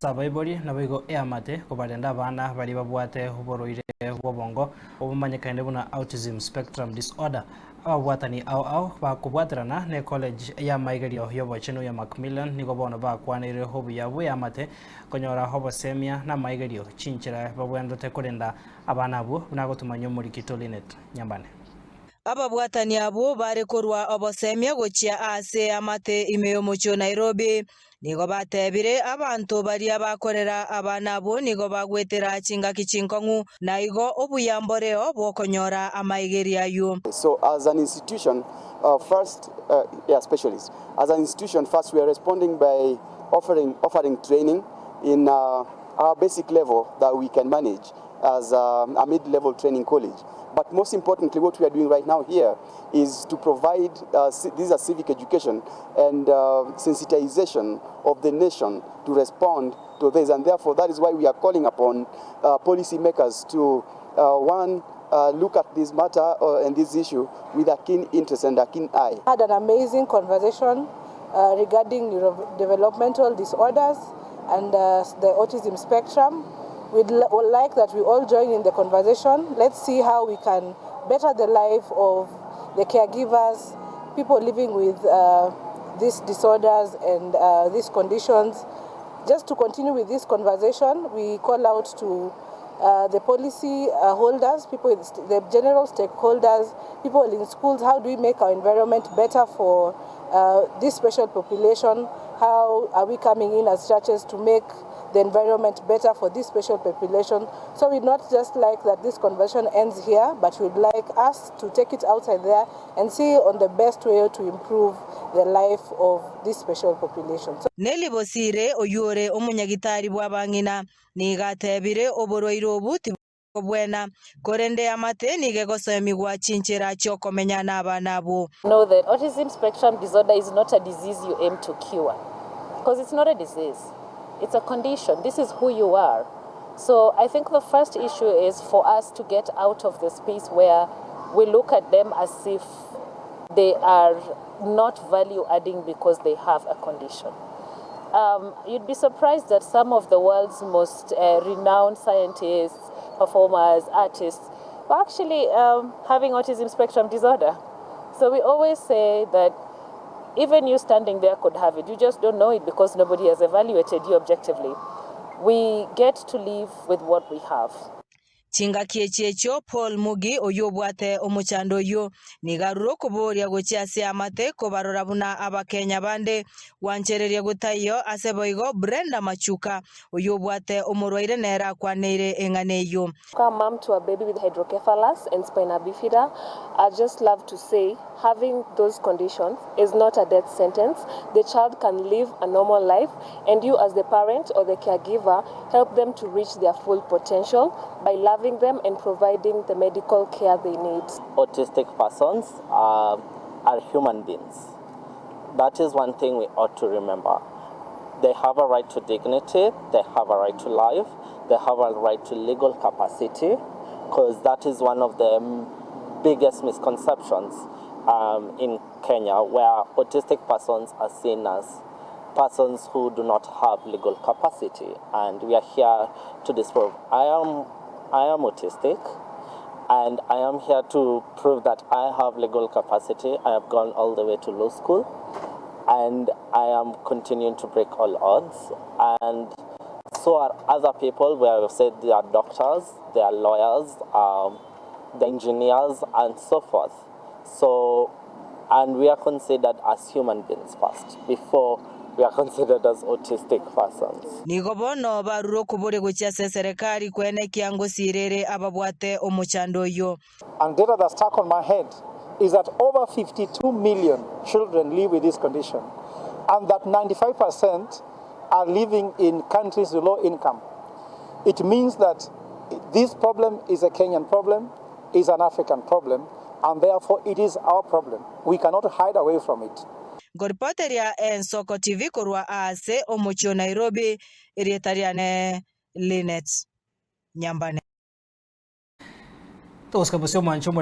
ABAIBORI na bigo eamate KORENDA abana bari babwate OBORWAIRE Bw'Obongo obumanyikaine buna autism spectrum disorder ababwatani ao bakubwatirana ne college ya maigerio yobochenu ya Macmillan nigo bono bakwanire hobuya bw'eamate konyora Obosemia na maigerio chinchira babwendote korenda abana abo nagotumanya omurikito Linet Nyambane. Ababwatani abo barekorwa Obosemia gochia ase amate imeyomocho Nairobi nigo batebire abantu bari abakorera abana abo nigo bagwetera chingaki chinkongu na igo obuyamboreo bwokonyora amaigeria ayo. So as an institution, specialists. As an institution, first we are responding by offering training in our basic level that we can manage as a mid-level training college. But most importantly, what we are doing right now here is to provide these are civic education and sensitization of the nation to respond to this. And therefore, that is why we are calling upon policymakers to, look at this matter and this issue with a keen interest and a keen eye. I had an amazing conversation regarding neurodevelopmental disorders and the autism spectrum. We'd like that we all join in the conversation. Let's see how we can better the life of the caregivers, people living with these disorders and these conditions. Just to continue with this conversation, we call out to the policy holders, the general stakeholders, people in schools. How do we make our environment better for this special population? How are we coming in as churches to make the environment better for this special population? So we'd not just like that this conversation ends here, but we'd like us to take it outside there and see on the best way to improve the life of this special population. Neli bosire oyure omunyagitari bw'abangina nigatebire OBORWAIRE obuti bwena korende amate nigegosomigwa chinchira chokomenya n'abana abo. Know that autism spectrum disorder is not a disease you aim to cure, because it's not a disease. It's a condition. This is who you are. So I think the first issue is for us to get out of the space where we look at them as if they are not value adding because they have a condition. You'd be surprised that some of the world's most renowned scientists, performers, artists are actually having autism spectrum disorder. So we always say that even you standing there could have it. You just don't know it because nobody has evaluated you objectively. We get to live with what we have. Chingaki checho Paul Mugi oyobwate omuchando yo nigaruro kuboria gochiase amate kobarora buna abakenya bande wanchereria gutayo aseboigo Brenda Machuka oyobwate OBORWAIRE nera kwaneire enganeyo. Come mom to a baby with hydrocephalus and spina bifida, I just love to say having those conditions is not a death sentence. The child can live a normal life, and you as the parent or the caregiver help them to reach their full potential by loving them and providing the medical care they need. Autistic persons are human beings. That is one thing we ought to remember. They have a right to dignity, they have a right to life, they have a right to legal capacity, because that is one of the biggest misconceptions in Kenya, where autistic persons are seen as persons who do not have legal capacity, and we are here to disprove. I am autistic, and I am here to prove that I have legal capacity. I have gone all the way to law school, and I am continuing to break all odds. And so are other people where we've said they are doctors, they are lawyers, the engineers, and so forth. So, and we are considered as human beings first, before we are considered as autistic persons. Nigobono baruro kubore gochiase serikali kwene kiango sirere ababwate omuchando yo. And data that's stuck on my head is that over 52 million children live with this condition, and that 95% are living in countries with low income. It means that this problem is a Kenyan problem, is an African problem, and therefore it is our problem. We cannot hide away from it. Gorpateria en Soko TV korwa ase omucho Nairobi irietariane Linet Nyambane. Todos que